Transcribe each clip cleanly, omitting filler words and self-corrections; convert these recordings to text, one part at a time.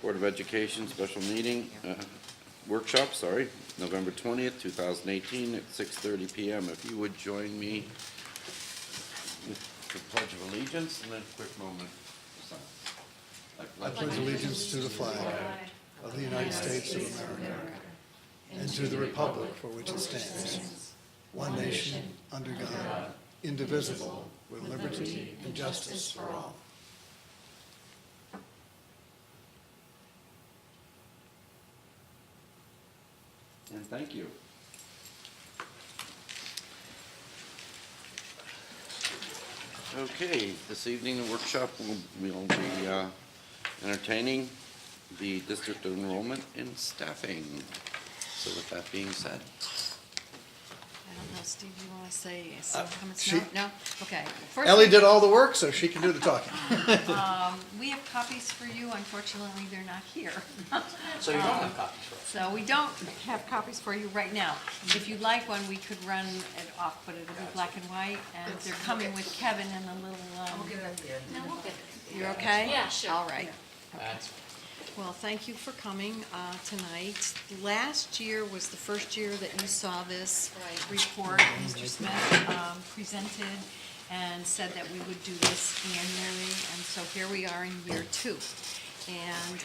Board of Education special meeting, workshop, November 20th, 2018 at 6:30 p.m. If you would join me with the Pledge of Allegiance and then a quick moment of silence. I pledge allegiance to the flag of the United States of America and to the republic for which it stands, one nation, under God, indivisible, with liberty and justice for all. And thank you. Okay, this evening the workshop will be entertaining the district enrollment and staffing. So with that being said. I don't know, Steve, you want to say some comments? she- No? Okay. First, Ellie did all the work, so she can do the talking. we have copies for you. Unfortunately, they're not here. So you don't have copies for us? So we don't have copies for you right now. If you'd like one, we could run it off, but it'll be black and white, and they're coming with Kevin and the little, We'll get it at the end. No, we'll get it. you're okay? Yeah, sure. All right. That's Well, thank you for coming tonight. Last year was the first year that you saw this Right. report. Mr. Smith presented and said that we would do this annually, and so here we are in year 2. And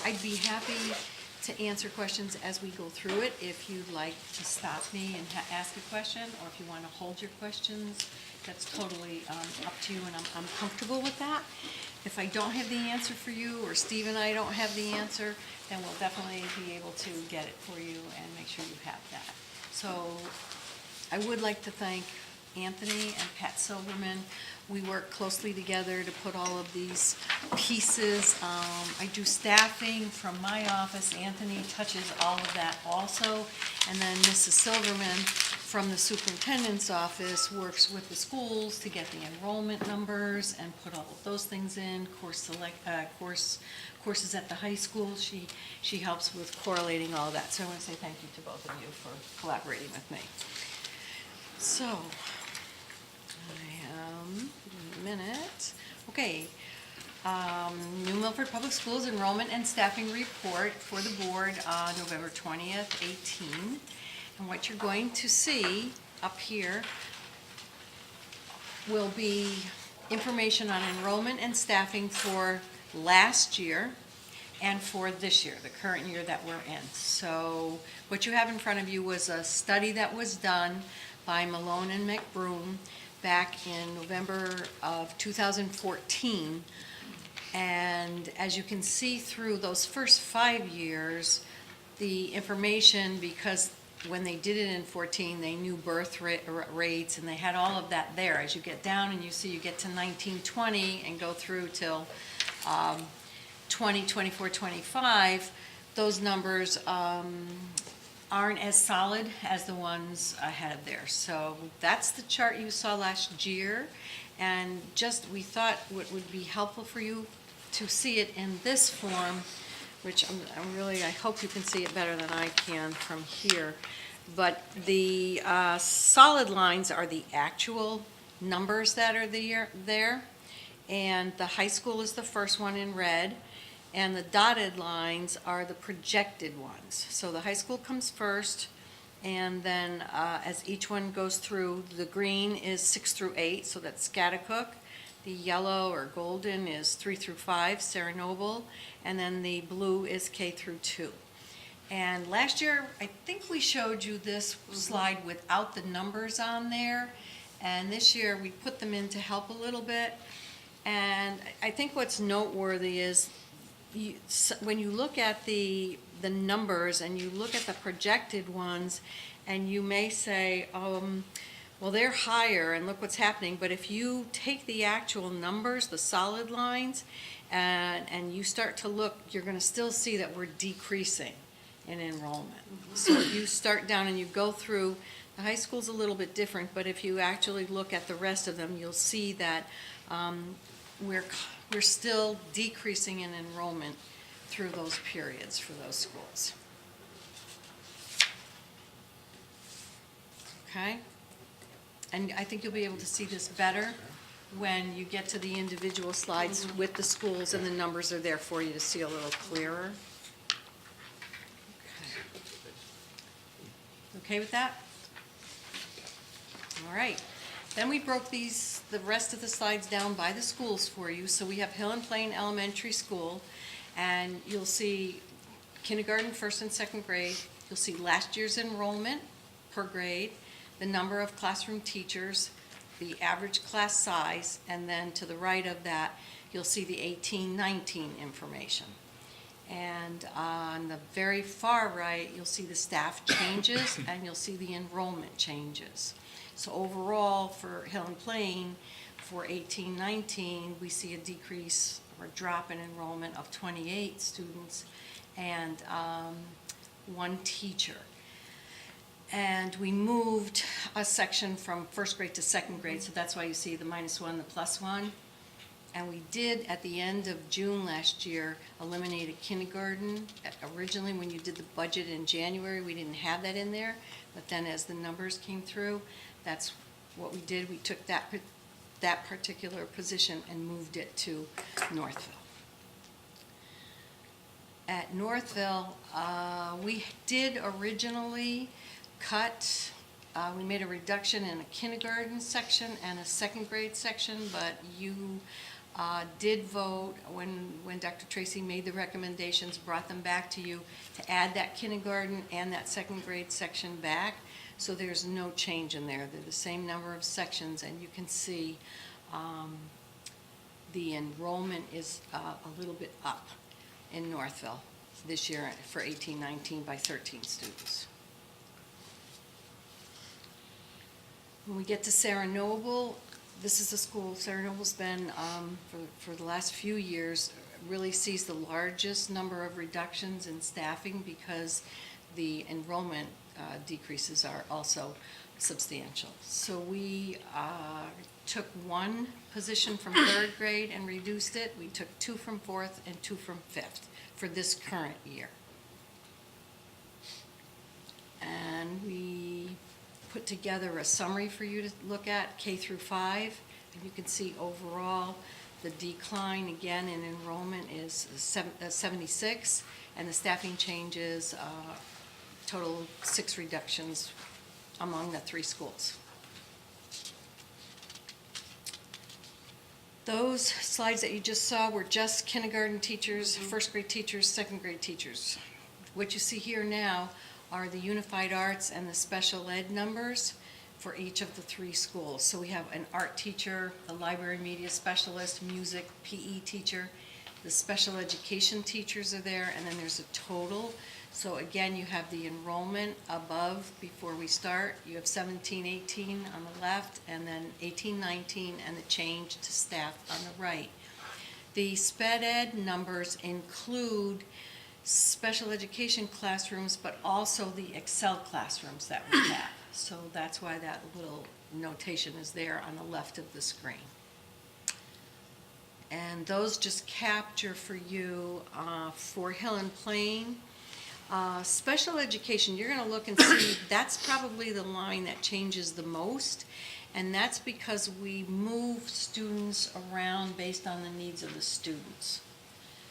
I'd be happy to answer questions as we go through it. If you'd like to stop me and ask a question, or if you want to hold your questions, that's totally up to you, and I'm comfortable with that. If I don't have the answer for you, or Steve and I don't have the answer, then we'll definitely be able to get it for you and make sure you have that. So I would like to thank Anthony and Pat Silverman. We work closely together to put all of these pieces. I do staffing from my office. Anthony touches all of that also. And then Mrs. Silverman from the superintendent's office works with the schools to get the enrollment numbers and put all of those things in. Courses at the high school. She helps with correlating all of that. So I want to say thank you to both of you for collaborating with me. So, a minute. Okay. New Milford Public Schools Enrollment and Staffing Report for the board, November 20th, 18. And what you're going to see up here will be information on enrollment and staffing for last year and for this year, the current year that we're in. So what you have in front of you was a study that was done by Malone and McBroom back in November of 2014. And as you can see through those first 5 years, the information, because when they did it in 14, they knew birth rates, and they had all of that there. As you get down and you see, you get to 1920 and go through till 20, 24, 25, those numbers aren't as solid as the ones ahead there. So that's the chart you saw last year, and just we thought what would be helpful for you to see it in this form, which I hope you can see it better than I can from here. But the solid lines are the actual numbers that are there, and the high school is the first one in red, and the dotted lines are the projected ones. So the high school comes first, and then as each one goes through, the green is 6 through 8, so that's Schaghticoke. The yellow or golden is 3 through 5, Sarah Noble, and then the blue is K through 2. And last year, I think we showed you this slide without the numbers on there, and this year we put them in to help a little bit. And I think what's noteworthy is when you look at the numbers and you look at the projected ones, and you may say, well, they're higher and look what's happening. But if you take the actual numbers, the solid lines, and you start to look, you're going to still see that we're decreasing in enrollment. So if you start down and you go through, the high school's a little bit different, but if you actually look at the rest of them, you'll see that we're still decreasing in enrollment through those periods for those schools. Okay? And I think you'll be able to see this better when you get to the individual slides with the schools, and the numbers are there for you to see a little clearer. Okay with that? All right. Then we broke the rest of the slides down by the schools for you. So we have Hill and Plain Elementary School, and you'll see kindergarten, first and second grade. You'll see last year's enrollment per grade, the number of classroom teachers, the average class size, and then to the right of that, you'll see the 18-19 information. And on the very far right, you'll see the staff changes and you'll see the enrollment changes. So overall, for Hill and Plain, for 18-19, we see a decrease or drop in enrollment of 28 students and 1 teacher. And we moved a section from first grade to second grade, so that's why you see the -1, the +1. And we did, at the end of June last year, eliminate a kindergarten. Originally, when you did the budget in January, we didn't have that in there, but then as the numbers came through, that's what we did. We took that particular position and moved it to Northville. At Northville, we did originally cut, we made a reduction in a kindergarten section and a second grade section, but you did vote when Dr. Tracy made the recommendations, brought them back to you to add that kindergarten and that second grade section back. So there's no change in there. They're the same number of sections, and you can see the enrollment is a little bit up in Northville this year for 18-19 by 13 students. When we get to Sarah Noble, this is a school, Sarah Noble's been, for the last few years, really sees the largest number of reductions in staffing because the enrollment decreases are also substantial. So we took 1 position from 3rd grade and reduced it. We took 2 from 4th and 2 from 5th for this current year. And we put together a summary for you to look at, K through 5, and you can see overall the decline again in enrollment is 76, and the staffing changes total 6 reductions among the 3 schools. Those slides that you just saw were just kindergarten teachers, first grade teachers, second grade teachers. What you see here now are the unified arts and the special ed numbers for each of the 3 schools. So we have an art teacher, a library media specialist, music, PE teacher, the special education teachers are there, and then there's a total. So again, you have the enrollment above before we start. You have 17-18 on the left, and then 18-19, and the change to staff on the right. The sped ed numbers include special education classrooms, but also the Excel classrooms that we have. So that's why that little notation is there on the left of the screen. And those just capture for you for Hill and Plain. Special education, you're going to look and see that's probably the line that changes the most, and that's because we move students around based on the needs of the students.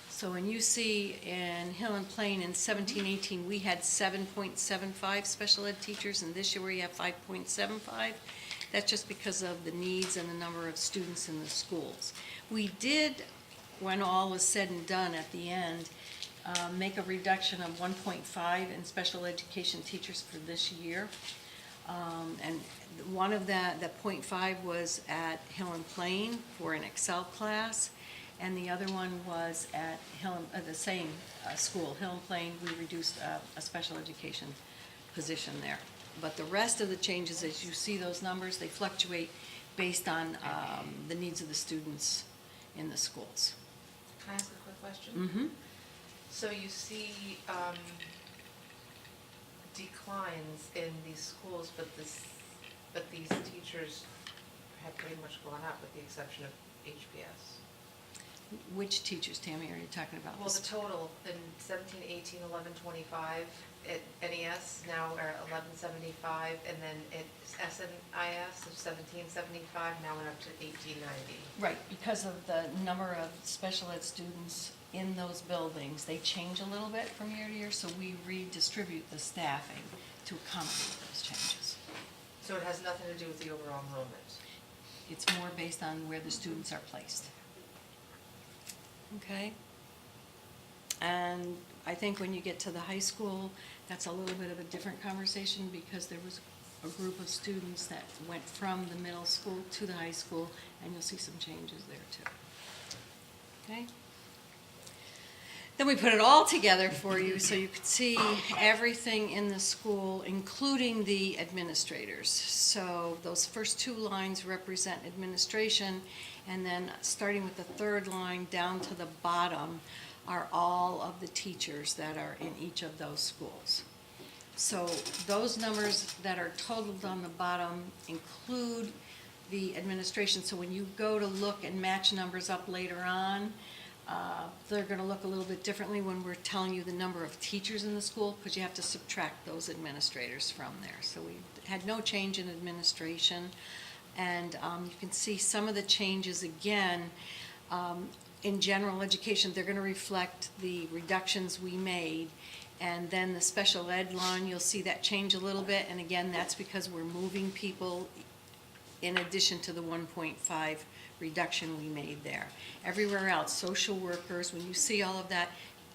So when you see in Hill and Plain in 17-18, we had 7.75 special ed teachers, and this year we have 5.75. That's just because of the needs and the number of students in the schools. We did, when all was said and done at the end, make a reduction of 1.5 in special education teachers for this year. And one of that 0.5 was at Hill and Plain for an Excel class, and the other one was at the same school, Hill and Plain. We reduced a special education position there. But the rest of the changes, as you see those numbers, they fluctuate based on the needs of the students in the schools. Can I ask a quick question? Mm-hmm. So you see declines in these schools, but these teachers have pretty much gone up with the exception of HPS. Which teachers, Tammy, are you talking about? Well, the total in 17, 18, 11, 25 at NES now are 1175, and then at SNIS of 1775, now we're up to 1890. Right, because of the number of special ed students in those buildings, they change a little bit from year to year, so we redistribute the staffing to accommodate those changes. So it has nothing to do with the overall enrollment. It's more based on where the students are placed. Okay? And I think when you get to the high school, that's a little bit of a different conversation because there was a group of students that went from the middle school to the high school, and you'll see some changes there too. Okay? Then we put it all together for you so you could see everything in the school, including the administrators. So those first two lines represent administration, and then starting with the third line down to the bottom are all of the teachers that are in each of those schools. So those numbers that are totaled on the bottom include the administration. So when you go to look and match numbers up later on, they're going to look a little bit differently when we're telling you the number of teachers in the school, because you have to subtract those administrators from there. So we had no change in administration, and you can see some of the changes again. In general education, they're going to reflect the reductions we made, and then the special ed line, you'll see that change a little bit, and again, that's because we're moving people in addition to the 1.5 reduction we made there. Everywhere else, social workers, when you see all of that,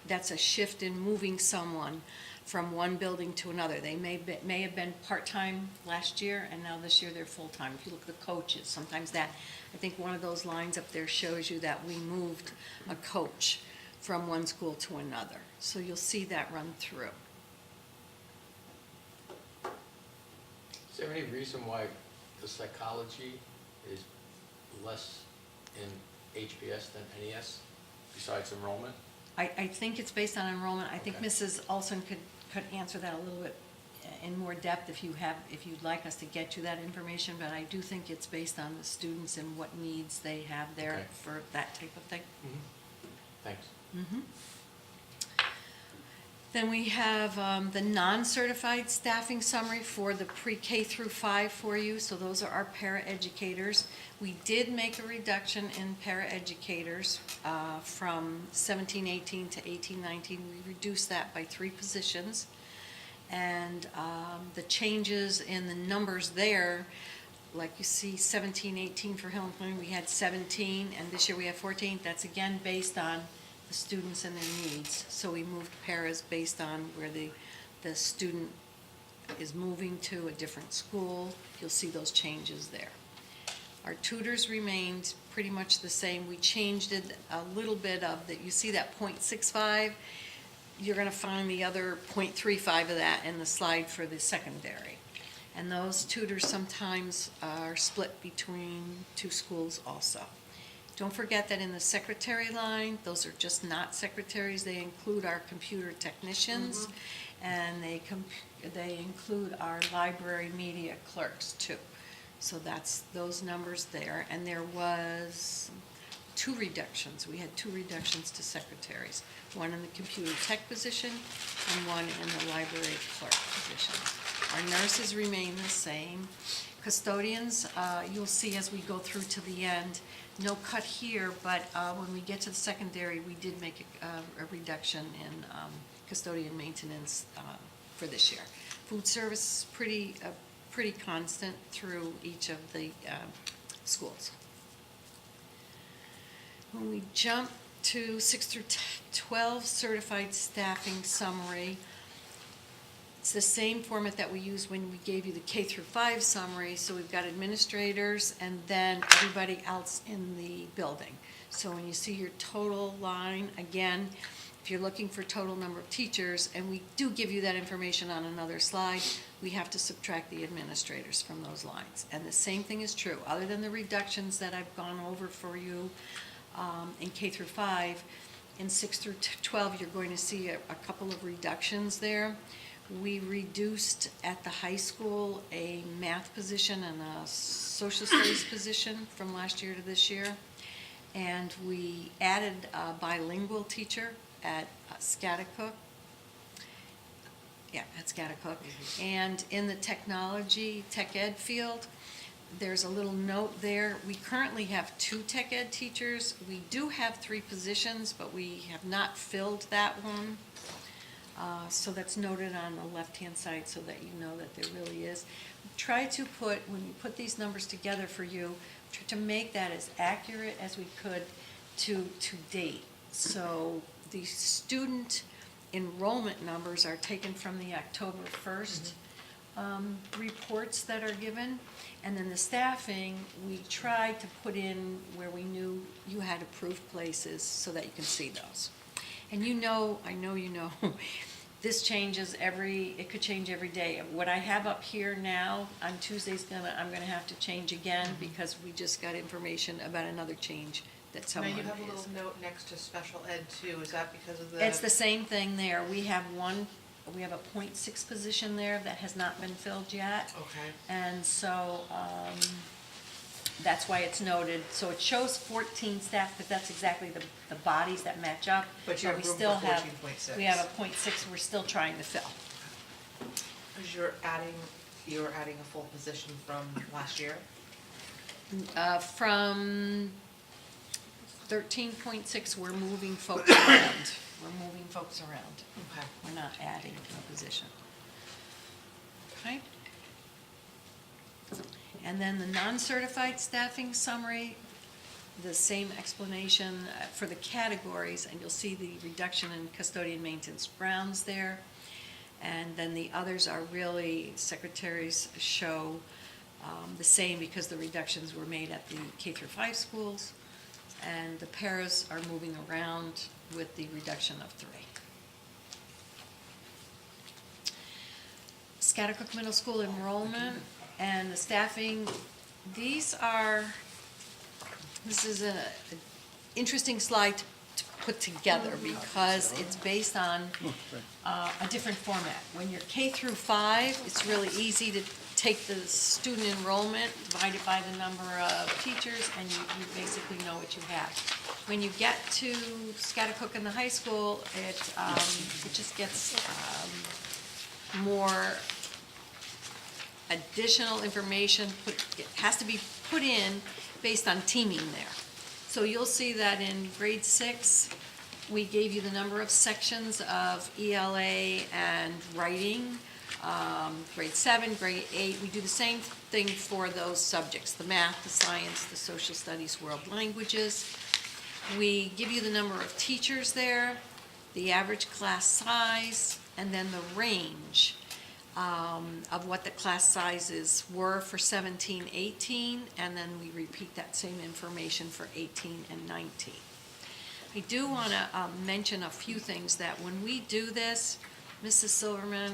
that's a shift in moving someone from one building to another. They may have been part-time last year, and now this year they're full-time. If you look at the coaches, sometimes that, I think one of those lines up there shows you that we moved a coach from one school to another. So you'll see that run through. Is there any reason why the psychology is less in HPS than NES, besides enrollment? I think it's based on enrollment. I think Okay. Mrs. Olson could answer that a little bit in more depth if you'd like us to get you that information, but I do think it's based on the students and what needs they have there Okay. for that type of thing. Thanks. Then we have the non-certified staffing summary for the pre-K through 5 for you. So those are our paraeducators. We did make a reduction in paraeducators from 17-18 to 18-19. We reduced that by 3 positions. And the changes in the numbers there, like you see 17-18 for Hill and Plain, we had 17, and this year we have 14. That's again based on the students and their needs. So we moved paras based on where the student is moving to a different school. You'll see those changes there. Our tutors remained pretty much the same. We changed it a little bit of that. You see that 0.65. You're going to find the other 0.35 of that in the slide for the secondary. And those tutors sometimes are split between 2 schools also. Don't forget that in the secretary line, those are just not secretaries. They include our computer technicians, and they include our library media clerks too. So that's those numbers there. And there was 2 reductions. We had 2 reductions to secretaries, one in the computer tech position and one in the library clerk position. Our nurses remain the same. Custodians, you'll see as we go through to the end, no cut here, but when we get to the secondary, we did make a reduction in custodian maintenance for this year. Food service is pretty constant through each of the schools. When we jump to 6 through 12 certified staffing summary, it's the same format that we used when we gave you the K through 5 summary. So we've got administrators and then everybody else in the building. So when you see your total line, again, if you're looking for total number of teachers, and we do give you that information on another slide, we have to subtract the administrators from those lines. And the same thing is true, other than the reductions that I've gone over for you in K through 5, in 6 through 12, you're going to see a couple of reductions there. We reduced at the high school a math position and a social studies position from last year to this year. And we added a bilingual teacher at Schaghticoke. Yeah, at Schaghticoke. And in the technology, tech ed field, there's a little note there. We currently have 2 tech ed teachers. We do have 3 positions, but we have not filled that one. So that's noted on the left-hand side so that you know that there really is. Try to put, when you put these numbers together for you, try to make that as accurate as we could to date. So the student enrollment numbers are taken from the October 1st reports that are given. And then the staffing, we tried to put in where we knew you had approved places so that you can see those. And you know, I know you know, this changes it could change every day. What I have up here now on Tuesday's I'm gonna have to change again because we just got information about another change that Now someone you have a is. little note next to special ed too, is that because of the? It's the same thing there. We have a .6 position there that has not been filled yet. Okay. And so, that's why it's noted. So it shows 14 staff, but that's exactly the bodies that match up. But you have we room still for have 14.6. We have a .6 we're still trying to fill. Because you're adding a full position from last year? From 13.6, we're moving folks around. We're moving folks around. Okay. We're not adding a position. Okay? And then the non-certified staffing summary, the same explanation for the categories, and you'll see the reduction in custodian maintenance grounds there. And then the others are really, secretaries show the same because the reductions were made at the K through 5 schools. And the paras are moving around with the reduction of 3. Schaghticoke Middle School enrollment and the staffing, this is an interesting slide to put together because it's based on a different format. When you're K through 5, it's really easy to take the student enrollment, divide it by the number of teachers, and you basically know what you have. When you get to Schaghticoke in the high school, it just gets more additional information, it has to be put in based on teaming there. So you'll see that in grade 6, we gave you the number of sections of ELA and writing. Grade 7, grade 8, we do the same thing for those subjects, the math, the science, the social studies, world languages. We give you the number of teachers there, the average class size, and then the range of what the class sizes were for 17, 18, and then we repeat that same information for 18 and 19. I do want to mention a few things that when we do this, Mrs. Silverman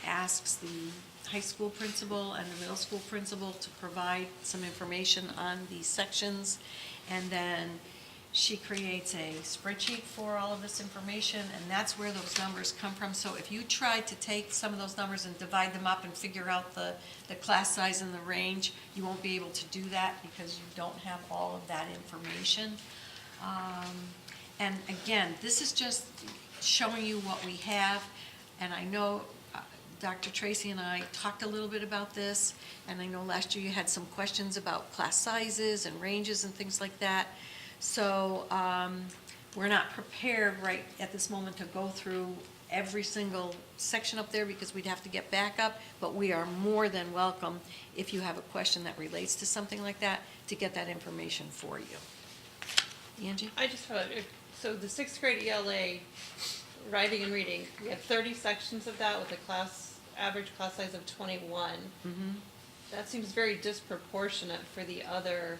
asks the high school principal and the middle school principal to provide some information on these sections, and then she creates a spreadsheet for all of this information, and that's where those numbers come from. So if you try to take some of those numbers and divide them up and figure out the class size and the range, you won't be able to do that because you don't have all of that information. And again, this is just showing you what we have, and I know Dr. Tracy and I talked a little bit about this, and I know last year you had some questions about class sizes and ranges and things like that. So we're not prepared right at this moment to go through every single section up there because we'd have to get back up, but we are more than welcome if you have a question that relates to something like that to get that information for you. Angie? I just thought, so the 6th grade ELA, writing and reading, we have 30 sections of that with a average class size of 21. Mm-hmm. That seems very disproportionate for the other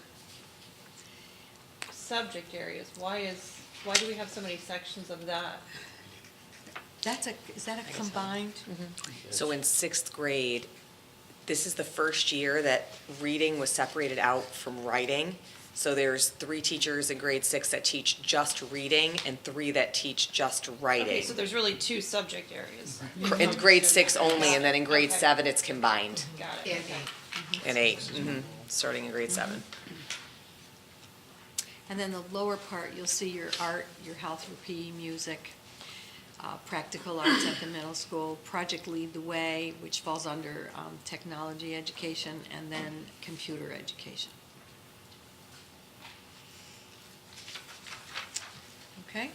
subject areas. Why do we have so many sections of that? Is that a combined? So in 6th grade, this is the first year that reading was separated out from writing. So there's 3 teachers in grade 6 that teach just reading and 3 that teach just writing. Okay, so there's really 2 subject areas. In grade 6 only, and then in grade Okay. 7, it's combined. Got it. And Okay. In 8, starting in grade 7. And then the lower part, you'll see your art, your health, your PE, music. Practical Arts at the middle school, Project Lead the Way, which falls under technology education, and then computer education. Okay?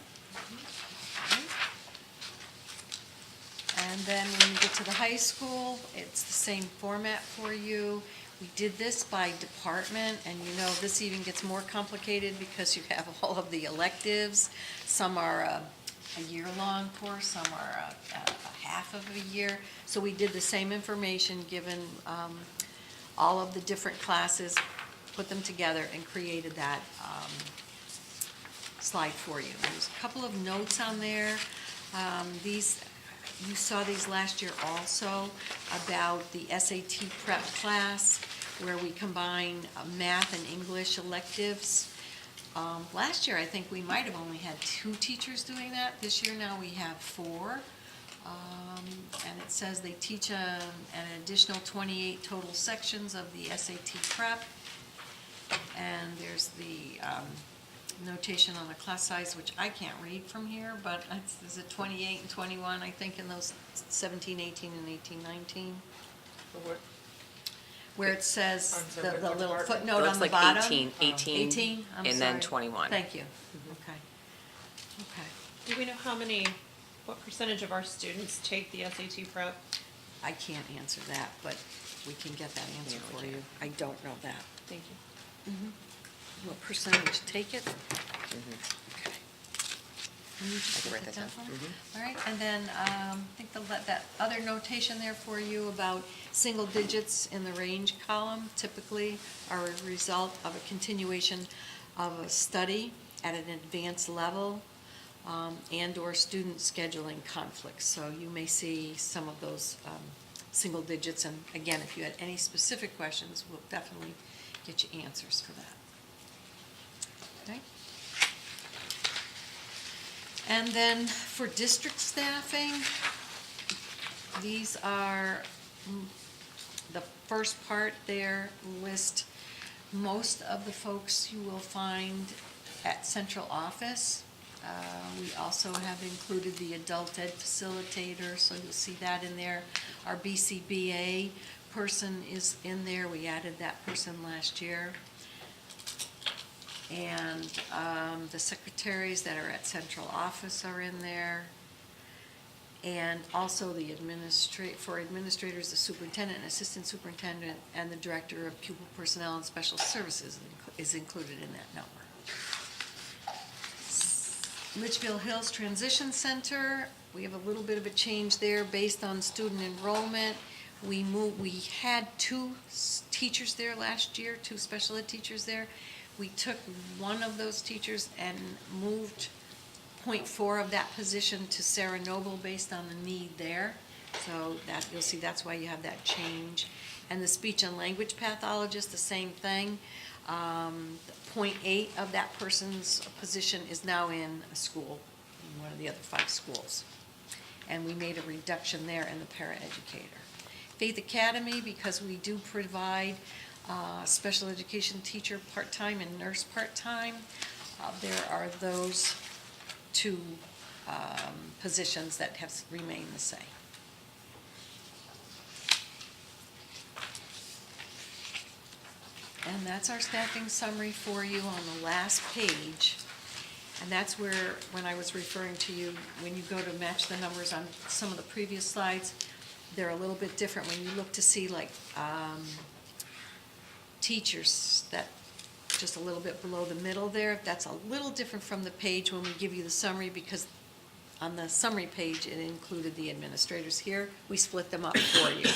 And then when you get to the high school, it's the same format for you. We did this by department, and you know, this even gets more complicated because you have all of the electives. Some are a year-long course, some are a half of a year. So we did the same information, given all of the different classes, put them together, and created that slide for you. There's a couple of notes on there. You saw these last year also, about the SAT prep class, where we combine math and English electives. Last year, I think we might have only had 2 teachers doing that. This year now we have 4. And it says they teach an additional 28 total sections of the SAT prep. And there's the notation on the class size, which I can't read from here, but is it 28 and 21, I think, in those 17, 18, and 18, 19? Where it says the little footnote on the bottom? Looks like 18, I'm and then sorry. 21. Thank you. Okay. Okay. Do we know what percentage of our students take the SAT prep? I can't answer that, but we can get that answer Yeah, we for can. you. I don't know that. Thank you. What percentage take it? Okay. Can you just can write write that that down down. for me? All right, and then I think that other notation there for you about single digits in the range column typically are a result of a continuation of a study at an advanced level and/or student scheduling conflicts. So you may see some of those single digits, and again, if you had any specific questions, we'll definitely get you answers for that. Okay? And then for district staffing, these are, the first part there list most of the folks you will find at central office. We also have included the adult ed facilitator, so you'll see that in there. Our BCBA person is in there. We added that person last year. And the secretaries that are at central office are in there. And also the for administrators, the superintendent and assistant superintendent and the director of pupil personnel and special services is included in that number. Litchfield Hills Transition Center, we have a little bit of a change there based on student enrollment. We had 2 teachers there last year, 2 special ed teachers there. We took one of those teachers and moved .4 of that position to Sarah Noble based on the need there. So that, you'll see that's why you have that change. And the speech and language pathologist, the same thing. .8 of that person's position is now in a school, in one of the other 5 schools. And we made a reduction there in the paraeducator. Faith Academy, because we do provide special education teacher part-time and nurse part-time, there are those 2 positions that have remained the same. And that's our staffing summary for you on the last page. And that's where, when I was referring to you, when you go to match the numbers on some of the previous slides, they're a little bit different. When you look to see like teachers, that just a little bit below the middle there, that's a little different from the page when we give you the summary, because on the summary page, it included the administrators. Here, we split them up for you.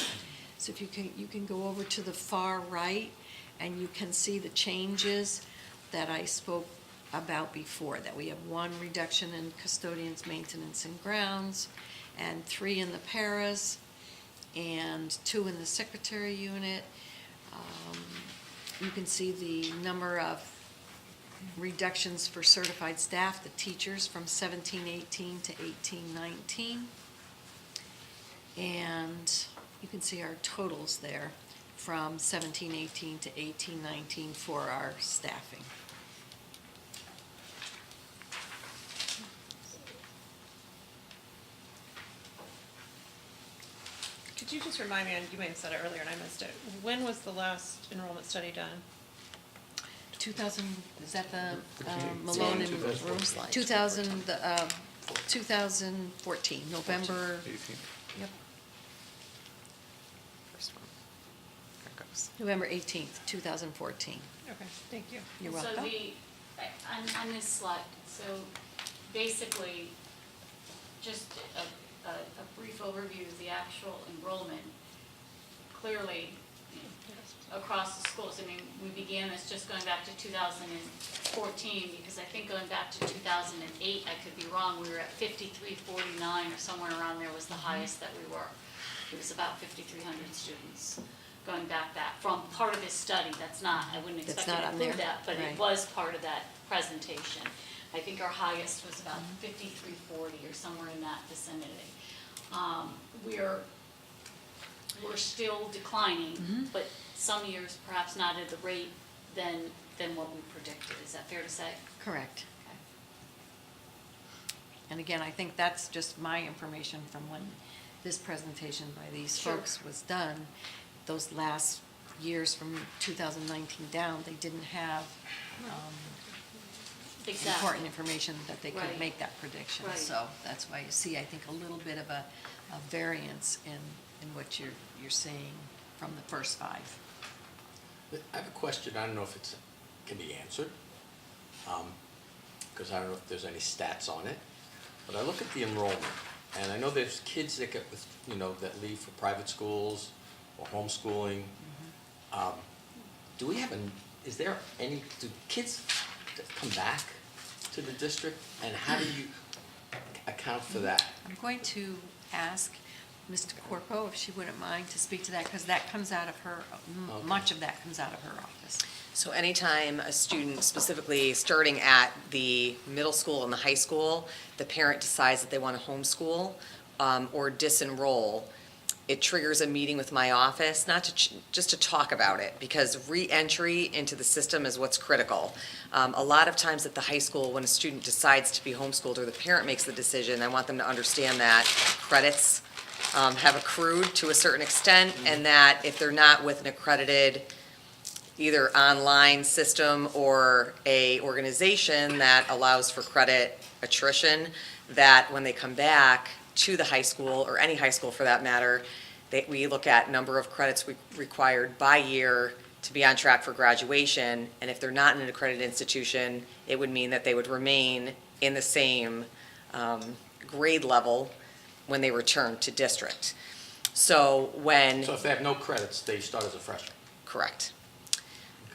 So if you can go over to the far right, and you can see the changes that I spoke about before, that we have 1 reduction in custodians, maintenance, and grounds, and 3 in the paras, and 2 in the secretary unit. You can see the number of reductions for certified staff, the teachers, from 17-18 to 18-19. And you can see our totals there from 17-18 to 18-19 for our staffing. Could you just remind me, and you may have said it earlier and I missed it, when was the last enrollment study done? 2000, is that the Malone and? 2014, November. Yep. First one. There it goes. November 18th, 2014. Okay, thank you. You're So welcome. on this slide, so basically, just a brief overview of the actual enrollment. Clearly, across the schools, I mean, we began this just going back to 2014, because I think going back to 2008, I could be wrong, we were at 5349 or somewhere around there was the highest that we were. It was about 5,300 students going back that, from part of this study, that's not, I wouldn't That's expect you not to on include there, that, but right. it was part of that presentation. I think our highest was about 5,340 or somewhere in that vicinity. We're still declining, but some years perhaps not at the rate than what we predicted. Is that fair to say? Correct. Okay. And again, I think that's just my information from when this presentation by these Sure. folks was done. Those last years from 2019 down, they didn't have Exactly. important information that they could Right. make that prediction. Right. So that's why you see, I think, a little bit of a variance in what you're seeing from the first five. I have a question, I don't know if it can be answered, because I don't know if there's any stats on it, but I look at the enrollment, and I know there's kids that get, that leave for private schools or homeschooling. Do we have do kids come back to the district, and how do you account for that? I'm going to ask Mr. Corpo if she wouldn't mind to speak to that, because that comes out of her, Okay. much of that comes out of her office. So anytime a student, specifically starting at the middle school and the high school, the parent decides that they want to homeschool or disenroll, it triggers a meeting with my office, not to, just to talk about it, because re-entry into the system is what's critical. A lot of times at the high school, when a student decides to be homeschooled or the parent makes the decision, I want them to understand that credits have accrued to a certain extent, and that if they're not with an accredited either online system or a organization that allows for credit attrition, that when they come back to the high school, or any high school for that matter, we look at number of credits required by year to be on track for graduation, and if they're not in an accredited institution, it would mean that they would remain in the same grade level when they return to district. So So if they have no credits, they start as a freshman? correct.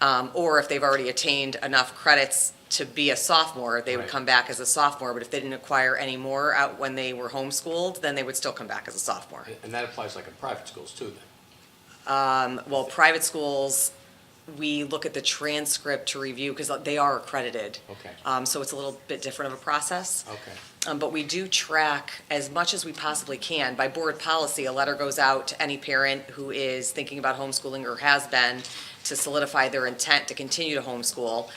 Or if they've already attained enough credits to be a sophomore, they would Right. come back as a sophomore, but if they didn't acquire any more out when they were homeschooled, then they would still come back as a sophomore. And that applies like in private schools too, then? Well, private schools, we look at the transcript to review, because they are accredited. Okay. So it's a little bit different of a process. Okay. But we do track as much as we possibly can. By board policy, a letter goes out to any parent who is thinking about homeschooling or has been, to solidify their intent to continue to homeschool.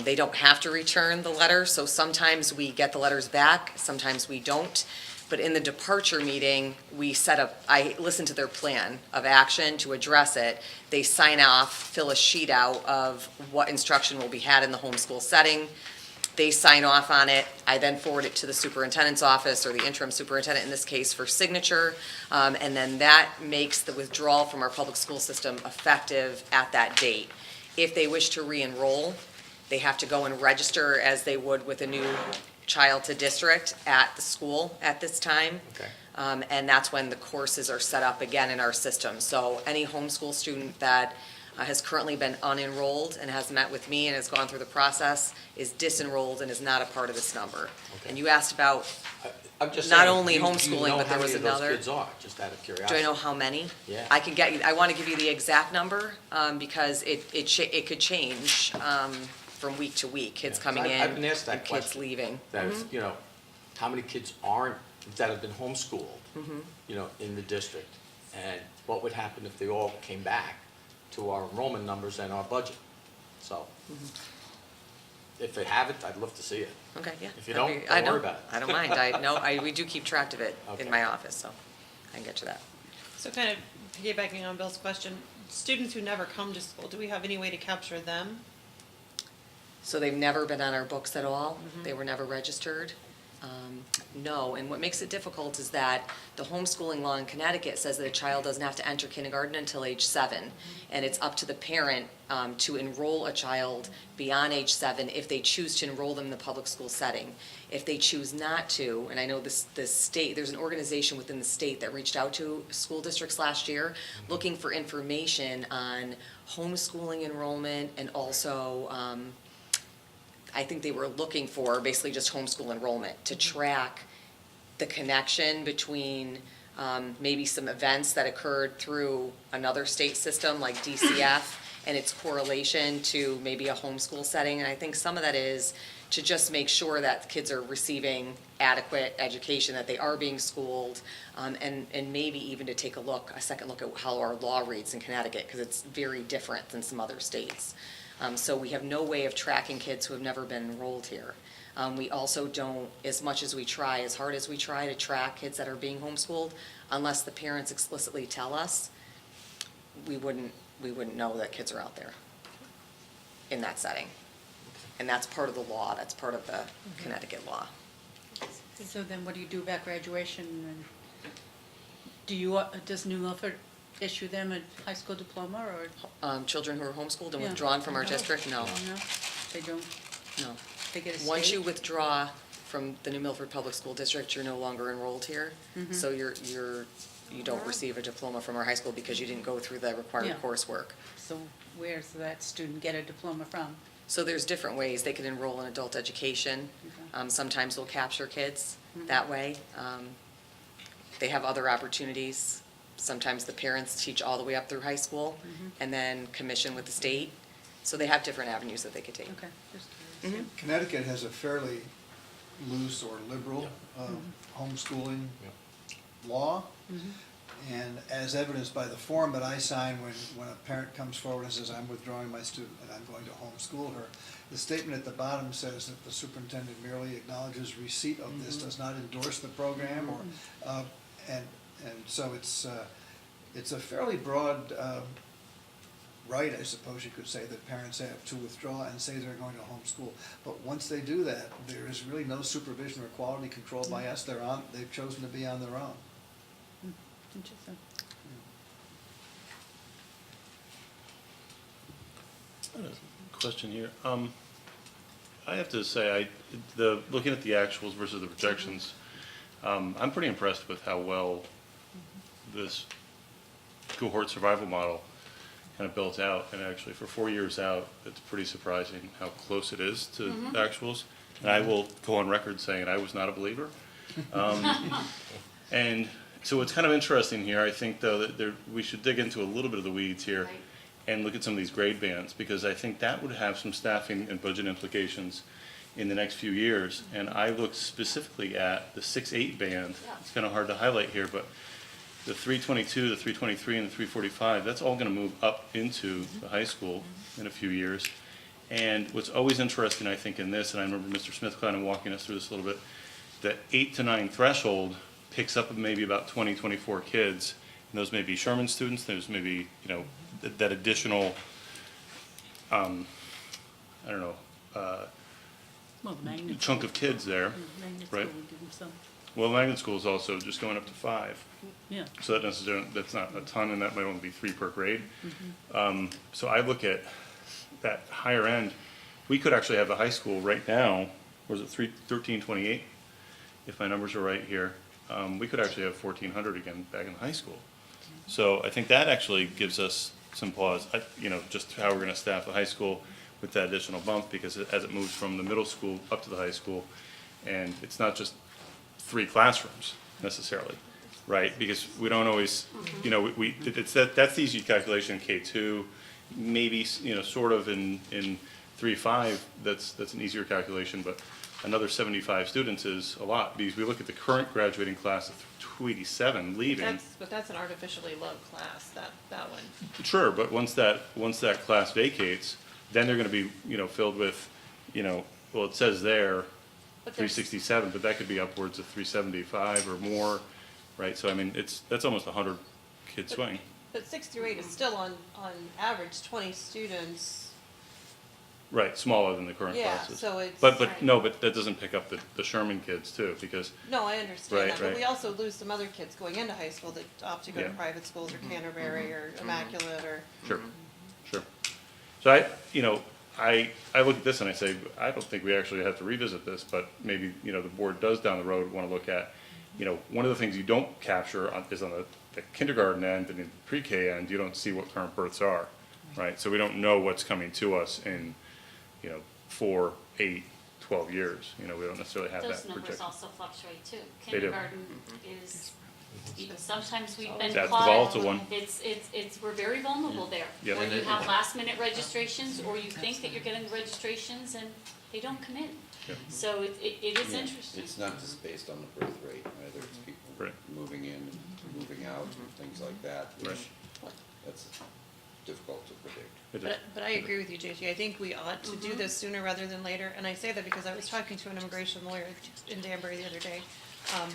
They don't have to return the letter, so sometimes we get the letters back, sometimes we don't. But in the departure meeting, I listen to their plan of action to address it. They sign off, fill a sheet out of what instruction will be had in the homeschool setting. They sign off on it. I then forward it to the superintendent's office, or the interim superintendent in this case, for signature. And then that makes the withdrawal from our public school system effective at that date. If they wish to re-enroll, they have to go and register as they would with a new child to district at the school at this time. Okay. And that's when the courses are set up again in our system. So any homeschool student that has currently been unenrolled and has met with me and has gone through the process is disenrolled and is not a part of this number. Okay. And you asked about, I'm just Not saying, only do you homeschooling, know but there how was many of another- those kids are, just out of curiosity? do I know how many? Yeah. I want to give you the exact number, because it could change from week to week, kids Yeah. coming in I've been asked that and kids question. leaving. That is, how many kids that have been homeschooled, Mm-hmm. in the district? And what would happen if they all came back to our enrollment numbers and our budget? So, if they have it, I'd love to see it. Okay, yeah. If you That'd don't, be- don't worry about it. I don't mind. We do keep track of it Okay. in my office, so I can get you that. So kind of piggybacking on Bill's question, students who never come to school, do we have any way to capture them? So they've never been on our books at all? They were never registered? No, and what makes it difficult is that the homeschooling law in Connecticut says that a child doesn't have to enter kindergarten until age 7. And it's up to the parent to enroll a child beyond age 7 if they choose to enroll them in the public school setting. If they choose not to, and I know the state, there's an organization within the state that reached out to school districts last year looking for information on homeschooling enrollment and also I think they were looking for basically just homeschool enrollment to track the connection between maybe some events that occurred through another state system like DCF and its correlation to maybe a homeschool setting. And I think some of that is to just make sure that kids are receiving adequate education, that they are being schooled, and maybe even to take a second look at how our law reads in Connecticut, because it's very different than some other states. So we have no way of tracking kids who have never been enrolled here. We also don't, as much as we try, as hard as we try to track kids that are being homeschooled, unless the parents explicitly tell us, we wouldn't know that kids are out there in that setting. And that's part of the law, that's part of the Connecticut law. So then what do you do about graduation? And does New Milford issue them a high school diploma or? Children who are homeschooled and Yeah. withdrawn from our district, no, No, they don't, no. they get a state? Once you withdraw from the New Milford Public School District, you're no longer enrolled here. So you don't receive a diploma from our high school because you didn't go through the required Yeah. coursework. So where does that student get a diploma from? So there's different ways. They can enroll in adult education. Okay. Sometimes we'll capture kids that way. They have other opportunities. Sometimes the parents teach all the way up through high school and then commission with the state. So they have different avenues that they could take. Okay, just curious. Connecticut has a fairly loose or liberal homeschooling law. And as evidenced by the form that I sign when a parent comes forward and says, I'm withdrawing my student and I'm going to homeschool her, the statement at the bottom says that the superintendent merely acknowledges receipt of this, does not endorse the program, or, and so it's a fairly broad right, I suppose you could say, that parents have to withdraw and say they're going to homeschool. But once they do that, there is really no supervision or quality control by us. They've chosen to be on their own. Interesting. Question here. I have to say, looking at the actuals versus the projections, I'm pretty impressed with how well this cohort survival model kind of built out. And actually, for 4 years out, it's pretty surprising how close it is to the actuals. And I will go on record saying I was not a believer. And so what's kind of interesting here, I think, though, that we should dig into a little bit of the weeds here Right. and look at some of these grade bands, because I think that would have some staffing and budget implications in the next few years. And I looked specifically at the 6-8 band. Yeah. It's kind of hard to highlight here, but the 322, the 323, and the 345, that's all going to move up into the high school in a few years. And what's always interesting, I think, in this, and I remember Mr. Smith kind of walking us through this a little bit, that 8 to 9 threshold picks up maybe about 20, 24 kids. And those may be Sherman students, those may be, that additional, I don't know, Well, the magnet. chunk of kids there, Magnet right? school would give them some, Well, magnet school is also just going up to 5. yeah. So that's not a ton, and that might only be 3 per grade. So I look at that higher end. We could actually have a high school right now, or is it 1328? If my numbers are right here, we could actually have 1,400 again back in high school. So I think that actually gives us some pause, just how we're going to staff the high school with that additional bump, because as it moves from the middle school up to the high school, and it's not just 3 classrooms necessarily, right? Because we don't always, that's the easy calculation in K2, maybe, sort of in 3-5, that's an easier calculation, but another 75 students is a lot, because we look at the current graduating class of 287 leaving. But that's an artificially low class, that one. Sure, but once that class vacates, then they're gonna be, filled with, well, it says there, But there's- 367, but that could be upwards of 375 or more, right? So I mean, that's almost 100 kids swing. But 6 through 8 is still on average 20 students. Right, smaller than the current Yeah, classes. so it's- But, Right. no, but that doesn't pick up the Sherman kids too, because, No, I understand Right, that, but right. we also lose some other kids going into high school that opt to go to Yeah. private schools or Canterbury or Immaculate or. sure, sure. So I look at this and I say, I don't think we actually have to revisit this, but maybe, the board does down the road wanna look at, one of the things you don't capture is on the kindergarten end and in pre-K end, you don't see what current births are, right? So we don't know what's coming to us in, 4, 8, 12 years, we don't necessarily have that Those projection. numbers also fluctuate too. They do. Kindergarten is, sometimes we've been That's the caught. volatile one. We're very vulnerable there. Yep. Where you have last minute registrations, or you think that you're getting registrations and they don't come in. Yep. So it is Yeah, interesting. It's not just based on the birth rate, either, it's people Right. moving in and moving out and things like that, which, Right. that's difficult to predict. It is. But I agree with you, JT. I think we ought to do this sooner rather than later. And I say that because I was talking to an immigration lawyer in Danbury the other day.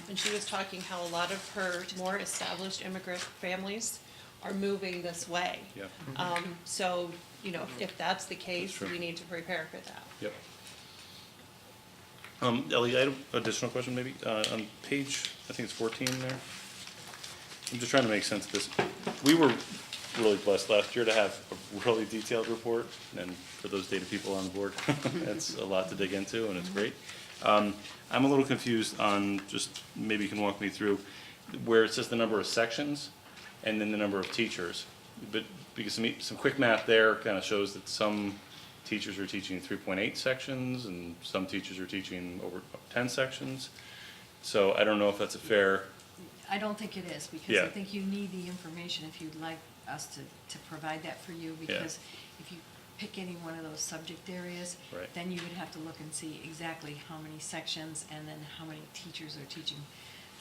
And she was talking how a lot of her more established immigrant families are moving this way. Yeah, So, if that's the case, Sure. we need to prepare for that. yep. Ellie, I have an additional question maybe, on page, I think it's 14 there. I'm just trying to make sense of this. We were really blessed last year to have a really detailed report, and for those data people on the board, that's a lot to dig into, and it's great. I'm a little confused on, just maybe you can walk me through, where it says the number of sections and then the number of teachers. But, because some quick math there kind of shows that some teachers are teaching 3.8 sections, and some teachers are teaching over 10 sections. So I don't know if that's a fair, I don't think it is, because Yeah. I think you need the information if you'd like us to provide that for you, because if you pick any one of those subject areas, Right. then you would have to look and see exactly how many sections and then how many teachers are teaching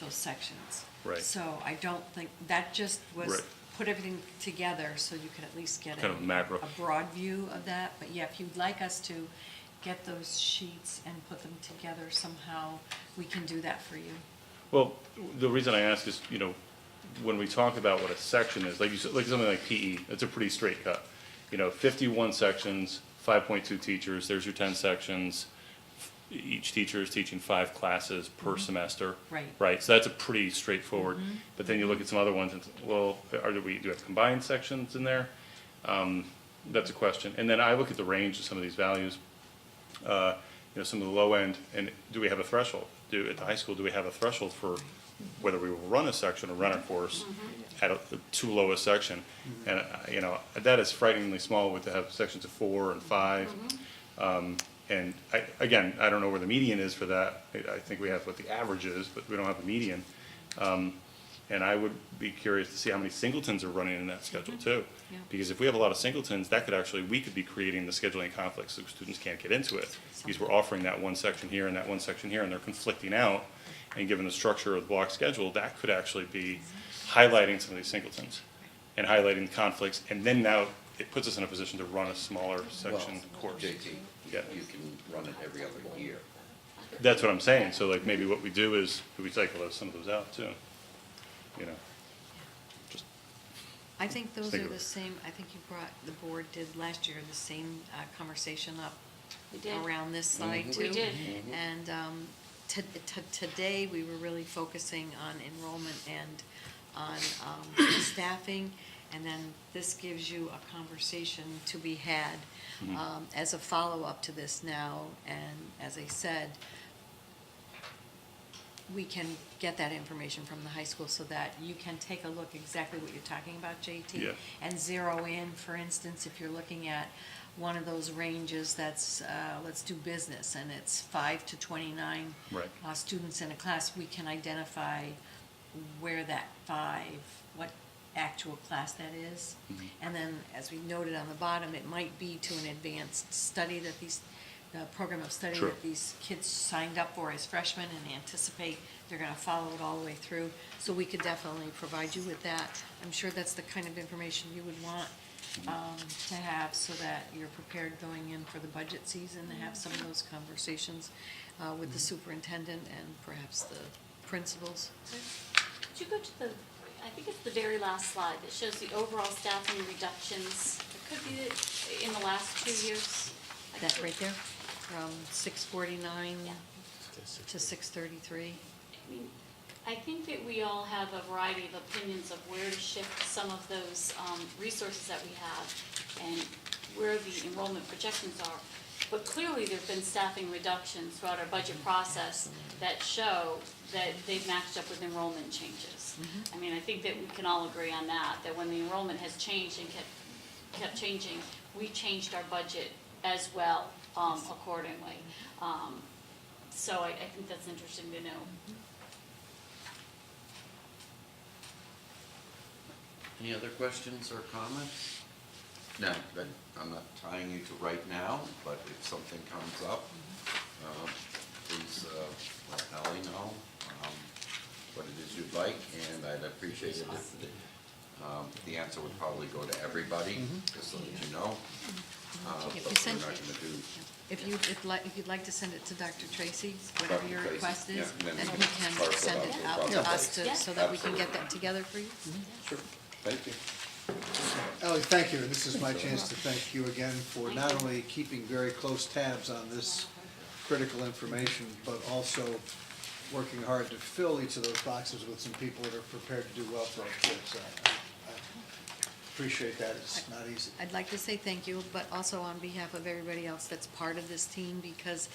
those sections. Right. So I don't think, that just was, Right. put everything together so you could at least get Kind of macro. a broad view of that. But yeah, if you'd like us to get those sheets and put them together somehow, we can do that for you. well, the reason I ask is, when we talk about what a section is, like you said, like something like PE, it's a pretty straight cut. 51 sections, 5.2 teachers, there's your 10 sections. Each teacher is teaching 5 classes per semester. Right. Right, so that's a pretty straightforward, but then you look at some other ones, and, well, do we have combined sections in there? That's a question. And then I look at the range of some of these values, some of the low end, and do we have a threshold? At the high school, do we have a threshold for whether we will run a section or run a course at a too low a section? And, that is frighteningly small with to have sections of 4 and 5. And I don't know where the median is for that. I think we have what the average is, but we don't have a median. And I would be curious to see how many singletons are running in that schedule too. Yeah. Because if we have a lot of singletons, that could actually, we could be creating the scheduling conflicts so students can't get into it. Because we're offering that one section here and that one section here, and they're conflicting out. And given the structure of the block schedule, that could actually be highlighting some of these singletons and highlighting the conflicts. And then now it puts us in a position to run a smaller section Well, course. JT, Yeah. you can run it every other year. That's what I'm saying, so like maybe what we do is, we cycle some of those out too, just, I think those think are of the it. same, I think the board did last year, the same conversation up We did. around this slide too. We did. And today, we were really focusing on enrollment and on staffing. And then this gives you a conversation to be had as a follow-up to this now. And as I said, we can get that information from the high school so that you can take a look exactly what you're talking about, JT. Yeah. And zero in, for instance, if you're looking at one of those ranges that's, let's do business, and it's 5 to 29 Right. students in a class, we can identify where that 5, what actual class that is. And then, as we noted on the bottom, it might be to an advanced study that program of study Sure. that these kids signed up for as freshmen and anticipate they're gonna follow it all the way through. So we could definitely provide you with that. I'm sure that's the kind of information you would want to have so that you're prepared going in for the budget season, to have some of those conversations with the superintendent and perhaps the principals. Did you go to the I think it's the very last slide that shows the overall staffing reductions. It could be that in the last 2 years. I That could- right there, from 649 Yeah. to 633. I mean, I think that we all have a variety of opinions of where to shift some of those resources that we have and where the enrollment projections are. But clearly, there've been staffing reductions throughout our budget process that show that they've matched up with enrollment changes. I mean, I think that we can all agree on that, that when the enrollment has changed and kept changing, we changed our budget as well accordingly. So I think that's interesting to know. Any other questions or comments? No, I'm not tying you to right now, but if something comes up, please let Ally know what it is you'd like, and I'd appreciate it if the answer would probably go to everybody, just so that you know. If you But we're send- not gonna do. If you'd like to send it to Dr. Tracy, whatever Dr. your Tracy, request yeah, is, and then then we we can can parcel send out it to out proper to us place. so that we can Absolutely. get that together for you. Sure, thank you. Ally, thank you, and this is my chance to thank you again for not only keeping very close tabs on this critical information, but also working hard to fill each of those boxes with some people that are prepared to do well for our kids. I appreciate that, it's not easy. I'd like to say thank you, but also on behalf of everybody else that's part of this team, because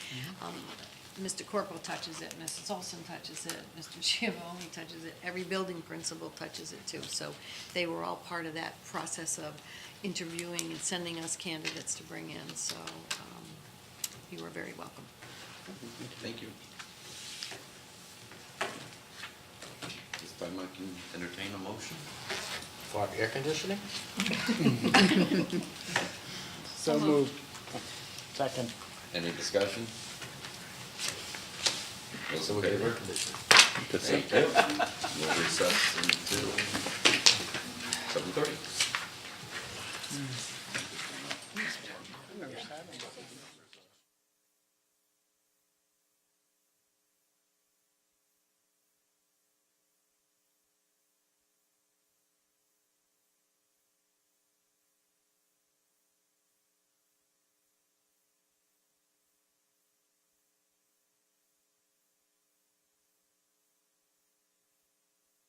Mr. Corporal touches it, Mrs. Olson touches it, Mr. Giovanni touches it, every building principal touches it too. So they were all part of that process of interviewing and sending us candidates to bring in, so you are very welcome. Thank you. This time I can entertain a motion. For air conditioning? So moved. Second. Any discussion? Those So in we get air favor? conditioning. Thank you. We'll recess until 7:30.